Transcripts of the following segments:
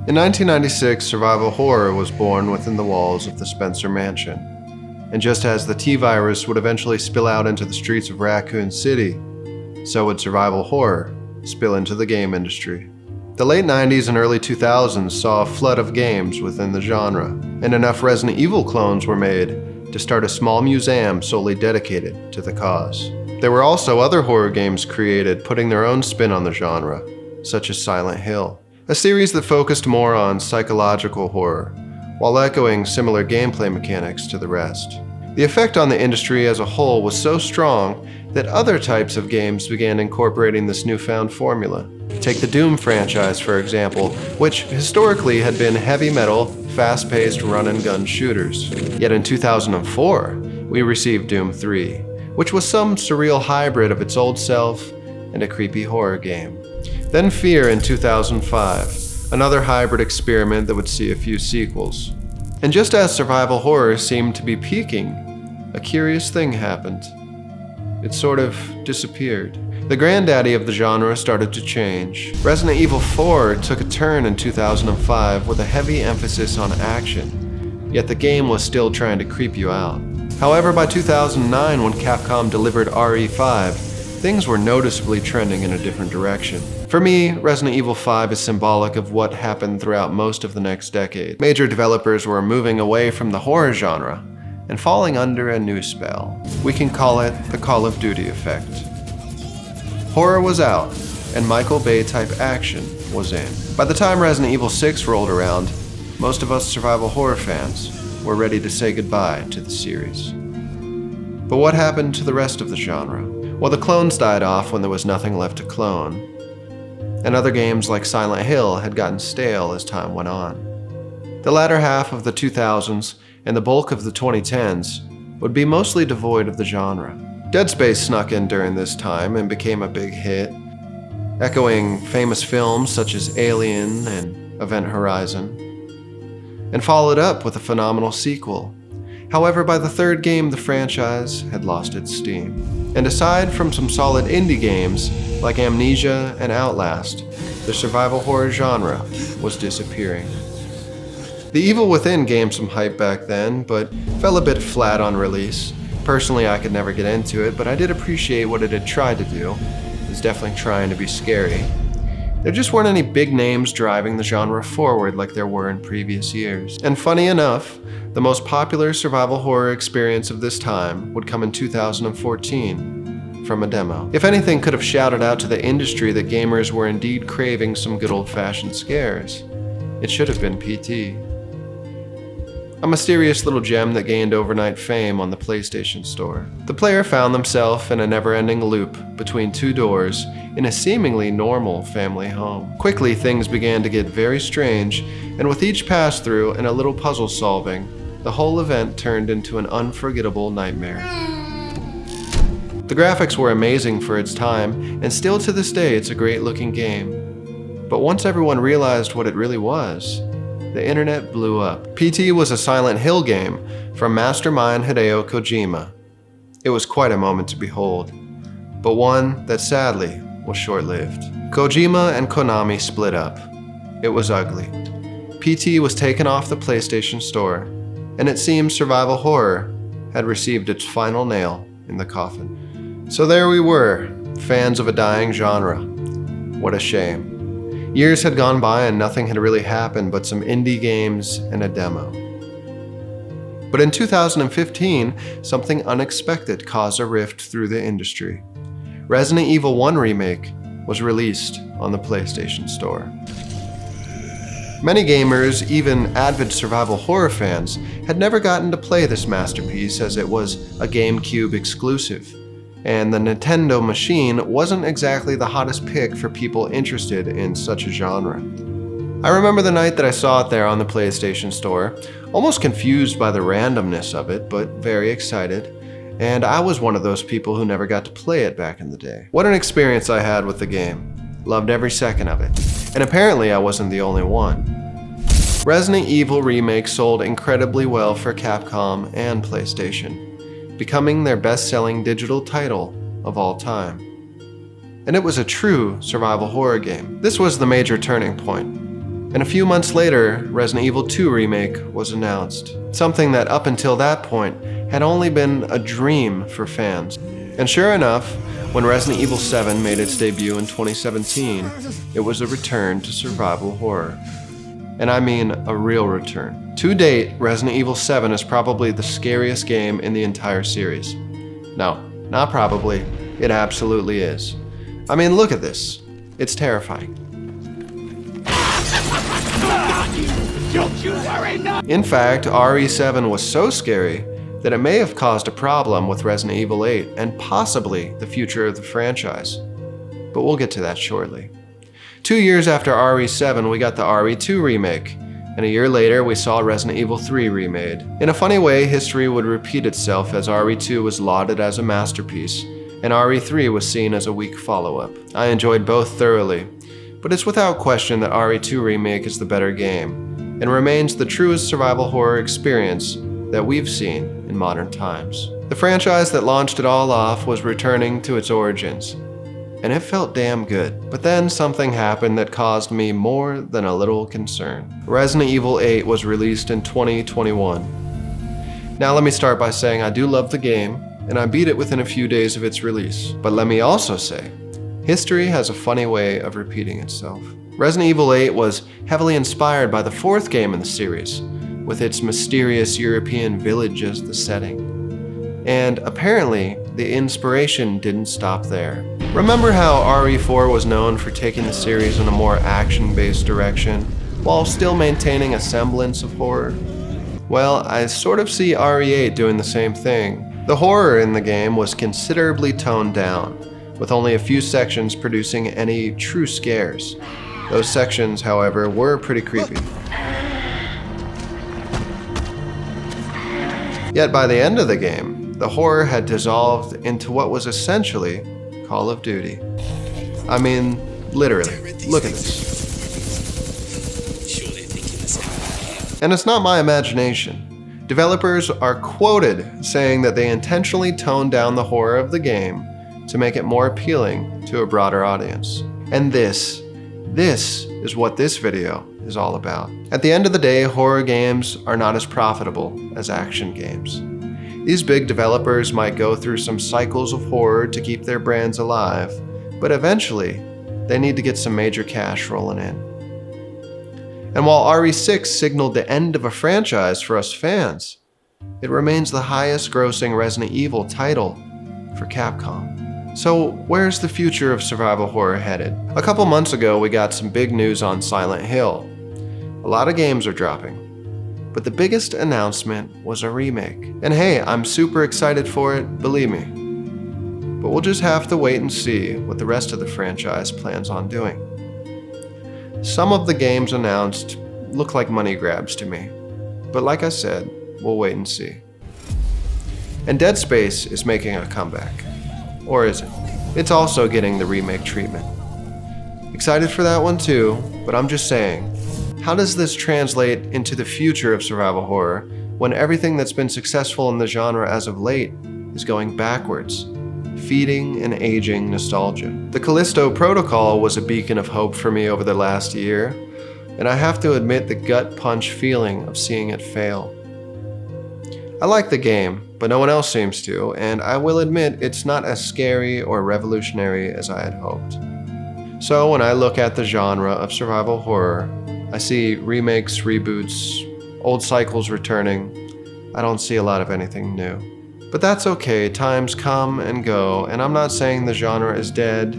In 1996, survival horror was born within the walls of the Spencer Mansion. And just as the T-virus would eventually spill out into the streets of Raccoon City, so would survival horror spill into the game industry. The late 90s and early 2000s saw a flood of games within the genre, and enough Resident Evil clones were made to start a small museum solely dedicated to the cause. There were also other horror games created putting their own spin on the genre, such as Silent Hill, a series that focused more on psychological horror, while echoing similar gameplay mechanics to the rest. The effect on the industry as a whole was so strong that other types of games began incorporating this newfound formula. Take the Doom franchise, for example, which historically had been heavy metal, fast-paced run-and-gun shooters. Yet in 2004, we received Doom 3, which was some surreal hybrid of its old self and a creepy horror game. Then Fear in 2005, another hybrid experiment that would see a few sequels. And just as survival horror seemed to be peaking, a curious thing happened. It sort of disappeared. The granddaddy of the genre started to change. Resident Evil 4 took a turn in 2005 with a heavy emphasis on action, yet the game was still trying to creep you out. However, by 2009, when Capcom delivered RE5, things were noticeably trending in a different direction. For me, Resident Evil 5 is symbolic of what happened throughout most of the next decade. Major developers were moving away from the horror genre and falling under a new spell. We can call it the Call of Duty effect. Horror was out, and Michael Bay-type action was in. By the time Resident Evil 6 rolled around, most of us survival horror fans were ready to say goodbye to the series. But what happened to the rest of the genre? Well, the clones died off when there was nothing left to clone, and other games like Silent Hill had gotten stale as time went on. The latter half of the 2000s and the bulk of the 2010s would be mostly devoid of the genre. Dead Space snuck in during this time and became a big hit, echoing famous films such as Alien and Event Horizon, and followed up with a phenomenal sequel. However, by the third game, the franchise had lost its steam. And aside from some solid indie games like Amnesia and Outlast, the survival horror genre was disappearing. The Evil Within gained some hype back then, but fell a bit flat on release. Personally, I could never get into it, but I did appreciate what it had tried to do. It was definitely trying to be scary. There just weren't any big names driving the genre forward like there were in previous years. And funny enough, the most popular survival horror experience of this time would come in 2014 from a demo. If anything could have shouted out to the industry that gamers were indeed craving some good old-fashioned scares, it should have been PT. A mysterious little gem that gained overnight fame on the PlayStation Store. The player found themselves in a never-ending loop between two doors in a seemingly normal family home. Quickly, things began to get very strange, and with each pass-through and a little puzzle solving, the whole event turned into an unforgettable nightmare. The graphics were amazing for its time, and still to this day it's a great-looking game. But once everyone realized what it really was, the internet blew up. PT was a Silent Hill game from mastermind Hideo Kojima. It was quite a moment to behold, but one that sadly was short-lived. Kojima and Konami split up. It was ugly. PT was taken off the PlayStation Store, and it seems survival horror had received its final nail in the coffin. So there we were, fans of a dying genre. What a shame. Years had gone by and nothing had really happened but some indie games and a demo. But in 2015, something unexpected caused a rift through the industry. Resident Evil 1 Remake was released on the PlayStation Store. Many gamers, even avid survival horror fans, had never gotten to play this masterpiece as it was a GameCube exclusive, and the Nintendo machine wasn't exactly the hottest pick for people interested in such a genre. I remember the night that I saw it there on the PlayStation Store, almost confused by the randomness of it, but very excited, and I was one of those people who never got to play it back in the day. What an experience I had with the game. Loved every second of it. And apparently I wasn't the only one. Resident Evil Remake sold incredibly well for Capcom and PlayStation, becoming their best-selling digital title of all time. And it was a true survival horror game. This was the major turning point. And a few months later, Resident Evil 2 Remake was announced. Something that up until that point had only been a dream for fans. And sure enough, when Resident Evil 7 made its debut in 2017, it was a return to survival horror. And I mean a real return. To date, Resident Evil 7 is probably the scariest game in the entire series. No, not probably, it absolutely is. I mean, look at this. It's terrifying. In fact, RE7 was so scary that it may have caused a problem with Resident Evil 8 and possibly the future of the franchise. But we'll get to that shortly. 2 years after RE7, we got the RE2 remake, and a year later we saw Resident Evil 3 remade. In a funny way, history would repeat itself as RE2 was lauded as a masterpiece, and RE3 was seen as a weak follow-up. I enjoyed both thoroughly, but it's without question that RE2 Remake is the better game, and remains the truest survival horror experience that we've seen in modern times. The franchise that launched it all off was returning to its origins, and it felt damn good. But then something happened that caused me more than a little concern. Resident Evil 8 was released in 2021. Now let me start by saying I do love the game, and I beat it within a few days of its release. But let me also say, history has a funny way of repeating itself. Resident Evil 8 was heavily inspired by the fourth game in the series, with its mysterious European village as the setting. And apparently, the inspiration didn't stop there. Remember how RE4 was known for taking the series in a more action-based direction, while still maintaining a semblance of horror? Well, I sort of see RE8 doing the same thing. The horror in the game was considerably toned down, with only a few sections producing any true scares. Those sections, however, were pretty creepy. Yet by the end of the game, the horror had dissolved into what was essentially Call of Duty. I mean, literally, look at this. And it's not my imagination. Developers are quoted saying that they intentionally toned down the horror of the game to make it more appealing to a broader audience. And this is what this video is all about. At the end of the day, horror games are not as profitable as action games. These big developers might go through some cycles of horror to keep their brands alive, but eventually, they need to get some major cash rolling in. And while RE6 signaled the end of a franchise for us fans, it remains the highest grossing Resident Evil title for Capcom. So where's the future of survival horror headed? A couple months ago, we got some big news on Silent Hill. A lot of games are dropping, but the biggest announcement was a remake. And hey, I'm super excited for it, believe me. But we'll just have to wait and see what the rest of the franchise plans on doing. Some of the games announced look like money grabs to me, but like I said, we'll wait and see. And Dead Space is making a comeback. Or is it? It's also getting the remake treatment. Excited for that one too, but I'm just saying, how does this translate into the future of survival horror when everything that's been successful in the genre as of late is going backwards, feeding and aging nostalgia? The Callisto Protocol was a beacon of hope for me over the last year, and I have to admit the gut punch feeling of seeing it fail. I like the game, but no one else seems to, and I will admit it's not as scary or revolutionary as I had hoped. So when I look at the genre of survival horror, I see remakes, reboots, old cycles returning. I don't see a lot of anything new. But that's okay, times come and go, and I'm not saying the genre is dead.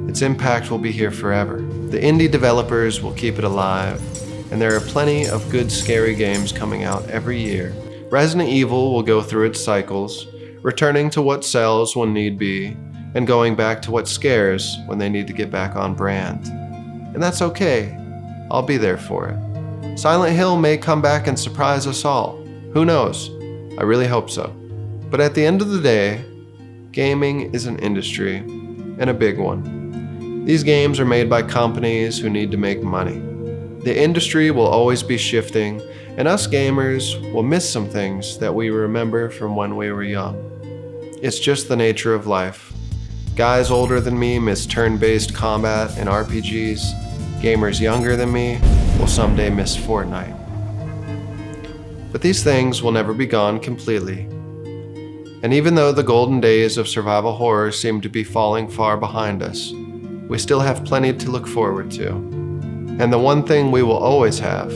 Its impact will be here forever. The indie developers will keep it alive, and there are plenty of good scary games coming out every year. Resident Evil will go through its cycles, returning to what sells when need be, and going back to what scares when they need to get back on brand. And that's okay. I'll be there for it. Silent Hill may come back and surprise us all. Who knows? I really hope so. But at the end of the day, gaming is an industry, and a big one. These games are made by companies who need to make money. The industry will always be shifting, and us gamers will miss some things that we remember from when we were young. It's just the nature of life. Guys older than me miss turn-based combat and RPGs. Gamers younger than me will someday miss Fortnite. But these things will never be gone completely. And even though the golden days of survival horror seem to be falling far behind us, we still have plenty to look forward to. And the one thing we will always have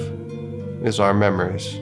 is our memories.